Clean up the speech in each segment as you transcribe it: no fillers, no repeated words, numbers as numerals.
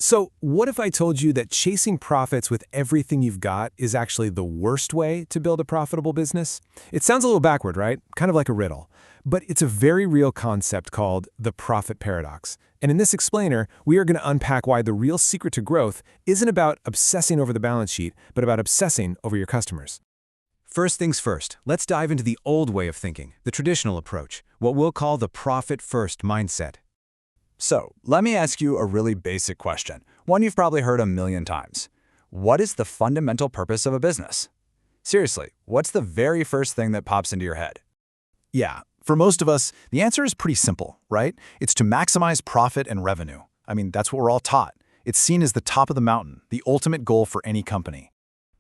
So, what if I told you that chasing profits with everything you've got is actually the worst way to build a profitable business? It sounds a little backward, right? Kind of like a riddle. But it's a very real concept called the profit paradox. And in this explainer, we are going to unpack why the real secret to growth isn't about obsessing over the balance sheet, but about obsessing over your customers. First things first, let's dive into the old way of thinking, the traditional approach, what we'll call the profit-first mindset. So, let me ask you a really basic question, one you've probably heard a million times. What is the fundamental purpose of a business? Seriously, what's the very first thing that pops into your head? Yeah, for most of us, the answer is pretty simple, right? It's to maximize profit and revenue. I mean, that's what we're all taught. It's seen as the top of the mountain, the ultimate goal for any company.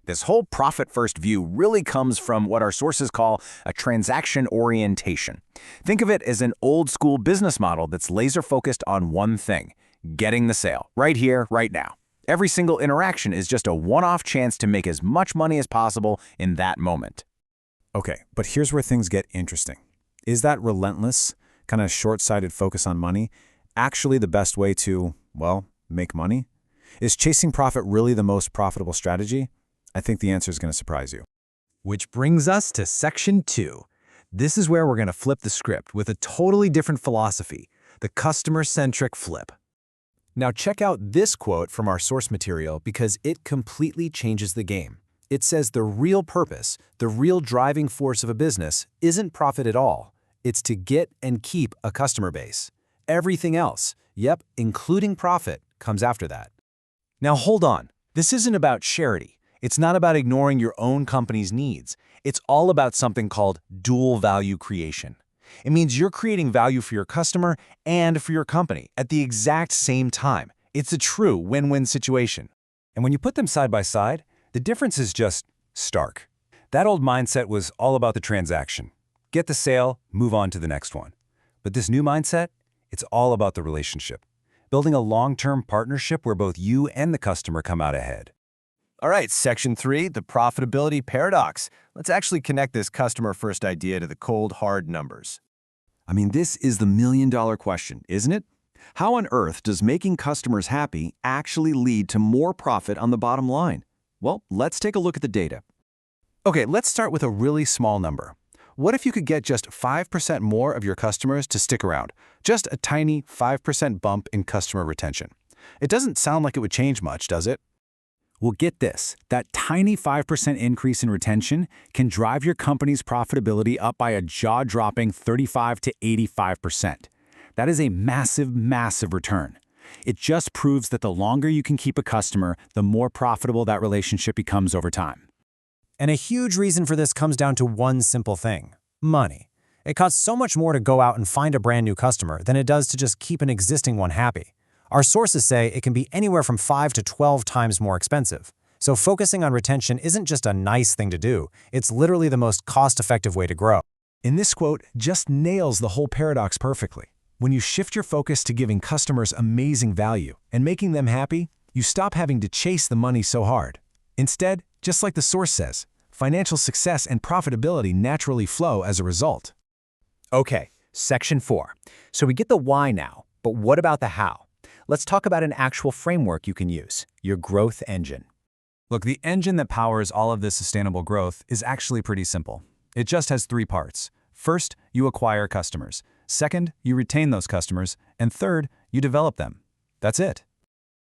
This whole profit-first view really comes from what our sources call a transaction orientation. Think of it as an old-school business model that's laser-focused on one thing, getting the sale, right here, right now. Every single interaction is just a one-off chance to make as much money as possible in that moment. Okay, but here's where things get interesting. Is that relentless, kind of short-sighted focus on money actually the best way to, well, make money? Is chasing profit really the most profitable strategy? I think the answer is going to surprise you. Which brings us to section 2. This is where we're going to flip the script with a totally different philosophy, the customer-centric flip. Now check out this quote from our source material because it completely changes the game. It says the real purpose, the real driving force of a business isn't profit at all. It's to get and keep a customer base. Everything else, yep, including profit, comes after that. Now hold on. This isn't about charity. It's not about ignoring your own company's needs. It's all about something called dual value creation. It means you're creating value for your customer and for your company at the exact same time. It's a true win-win situation. And when you put them side by side, the difference is just stark. That old mindset was all about the transaction. Get the sale, move on to the next one. But this new mindset, it's all about the relationship. Building a long-term partnership where both you and the customer come out ahead. All right, section 3, the profitability paradox. Let's actually connect this customer-first idea to the cold, hard numbers. I mean, this is the million-dollar question, isn't it? How on earth does making customers happy actually lead to more profit on the bottom line? Well, let's take a look at the data. Okay, let's start with a really small number. What if you could get just 5% more of your customers to stick around? Just a tiny 5% bump in customer retention. It doesn't sound like it would change much, does it? Well, get this. That tiny 5% increase in retention can drive your company's profitability up by a jaw-dropping 35 to 85%. That is a massive, massive return. It just proves that the longer you can keep a customer, the more profitable that relationship becomes over time. And a huge reason for this comes down to one simple thing: money. It costs so much more to go out and find a brand new customer than it does to just keep an existing one happy. Our sources say it can be anywhere from 5 to 12 times more expensive. So focusing on retention isn't just a nice thing to do, it's literally the most cost-effective way to grow. And this quote just nails the whole paradox perfectly. When you shift your focus to giving customers amazing value and making them happy, you stop having to chase the money so hard. Instead, just like the source says, financial success and profitability naturally flow as a result. Okay, section 4. So we get the why now, but what about the how? Let's talk about an actual framework you can use, your growth engine. Look, the engine that powers all of this sustainable growth is actually pretty simple. It just has 3 parts. First, you acquire customers. Second, you retain those customers. And third, you develop them. That's it.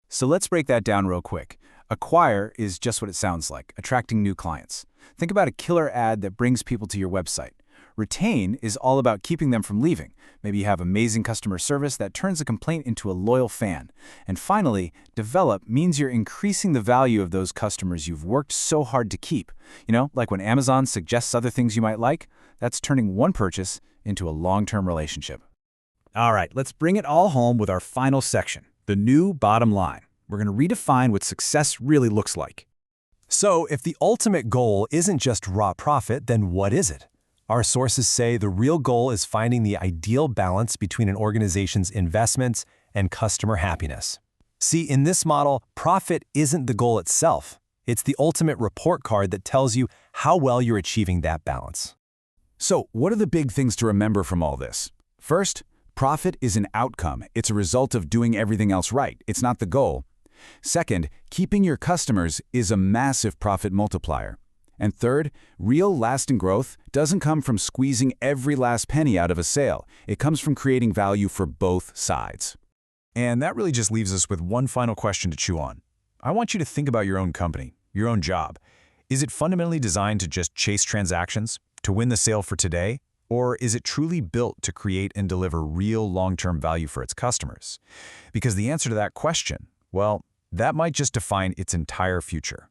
So let's break that down real quick. Acquire is just what it sounds like, attracting new clients. Think about a killer ad that brings people to your website. Retain is all about keeping them from leaving. Maybe you have amazing customer service that turns a complaint into a loyal fan. And finally, develop means you're increasing the value of those customers you've worked so hard to keep. You know, like when Amazon suggests other things you might like, that's turning one purchase into a long-term relationship. All right, let's bring it all home with our final section, the new bottom line. We're going to redefine what success really looks like. So, if the ultimate goal isn't just raw profit, then what is it? Our sources say the real goal is finding the ideal balance between an organization's investments and customer happiness. See, in this model, profit isn't the goal itself. It's the ultimate report card that tells you how well you're achieving that balance. So, what are the big things to remember from all this? First, profit is an outcome. It's a result of doing everything else right. It's not the goal. Second, keeping your customers is a massive profit multiplier. And third, real lasting growth doesn't come from squeezing every last penny out of a sale. It comes from creating value for both sides. And that really just leaves us with one final question to chew on. I want you to think about your own company, your own job. Is it fundamentally designed to just chase transactions, to win the sale for today? Or is it truly built to create and deliver real long-term value for its customers? Because the answer to that question, well, that might just define its entire future.